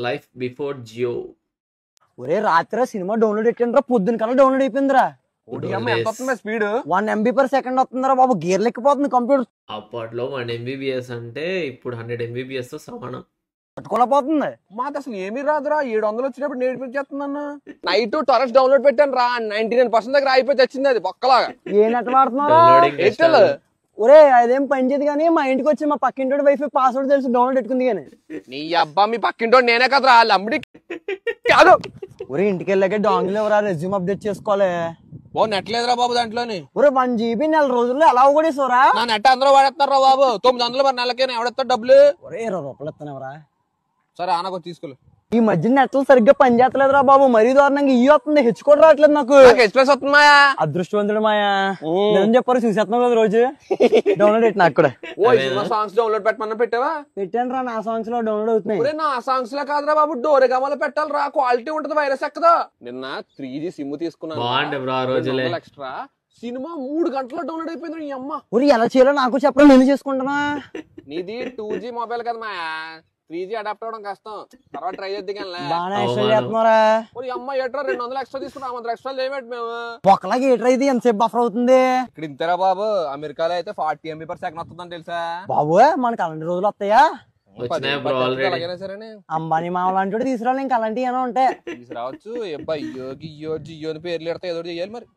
Life before Jio. ఒరే రాత్రి cinema download ఎట్టిండ్రా, పొద్దున కల్లా డౌన్లోడ్ అయిపోయిందిరా. స్పీడ్ 1 MB/s వస్తుందిరా బాబు, గేర్లు ఎక్కిపోతుంది కంప్యూటర్. అప్పట్లో 1 MBPS అంటే ఇప్పుడు 100 MBPS తో సమానం. పట్టుకోలేకపోతుంది. మాది అసలు ఏమీ రాదురా, 700 వచ్చినప్పుడు నేర్పించేస్తుందన్న. నైట్ టొరెన్స్ డౌన్లోడ్ పెట్టాను రా, 99% దగ్గర అయిపోయి తెచ్చింది అది బొక్కలాగా. ఏ నెట్ వాడుతున్నారా? ఎయిర్టెల్. ఒరే అదేం పని చేయదు కానీ మా ఇంటికి వచ్చి మా పక్కింటి వైఫై పాస్వర్డ్ తెలిసి డౌన్లోడ్ పెట్టుకుంది కానీ. నీ అబ్బా మీ పక్కింటో నేనే కదరా, అమ్ముడి కాదు. ఒరే ఇంటికి వెళ్ళాక డాంగిల్ ఎవరా, రెజ్యూమ్ అప్డేట్ చేసుకోవాలి. ఓ నెట్ లేదురా బాబు దాంట్లోని. ఒరే 1 GB నెల రోజుల్లో ఎలా కూడా నా నెట్ అందరూ వాడేస్తారా బాబు, 900 మరి నెలకే ఎవడెత్తారు డబ్బులు. ఒరే 20 రూపాయలు ఇస్తానవరా. సరే ఆనకు తీసుకోలే. ఈ మధ్య నెట్లు సరిగ్గా పని చేస్తలేదురా బాబు, మరీ దారుణంగా ఇవి వస్తుంది, హెచ్చుకోవడం రావట్లేదు నాకు. ఎక్స్ప్రెస్ వస్తుందాయా? అదృష్టవంతుడు మాయా, నేను చెప్పారు చూసేస్తున్నావు కదా రోజు. డౌన్లోడ్ పెట్టి నాకు కూడా. ఓ సాంగ్స్ డౌన్లోడ్ పెట్టమన్నా పెట్టావా? పెట్టాను రా, నా సాంగ్స్ లో డౌన్లోడ్ అవుతున్నాయి. నా సాంగ్స్ లో కాదురా బాబు, డోరెగామాలో పెట్టాలి రా, క్వాలిటీ ఉంటది, వైరస్ ఎక్కదా. నిన్న 3G సిమ్ తీసుకున్నాను ఎక్స్ట్రా, సినిమా 3 గంటల్లో డౌన్లోడ్ అయిపోయింది. నీ అమ్మ ఊరి ఎలా చేయాలో నాకు చెప్పడం, నేను చేసుకుంటున్నా. నీది 2G మొబైల్ కదా మాయా, 3G అడాప్ట్ అవ్వడం కష్టం, తర్వాత ట్రై చేద్దాం. బాగా ఎక్స్ట్రా చేస్తున్నారా? అమ్మ ఏట్రా 200 ఎక్స్ట్రా తీసుకున్నా, 100 ఎక్స్ట్రా చేయమేటి మేము. ఒకలాగా ఏట్రా ఇది, ఎంతసేపు బఫర్ అవుతుంది? ఇక్కడ ఇంతరా బాబు, అమెరికాలో అయితే 40 MB/s వస్తుందని తెలుసా బాబు. మనకి అలాంటి రోజులు వస్తాయా? సరే అంబానీ మామ లాంటి తీసుకురావాలి, ఇంకా అలాంటివి ఏమైనా ఉంటాయి తీసుకురావచ్చు. జియో పేర్లు ఎడతా ఏదో చేయాలి మరి.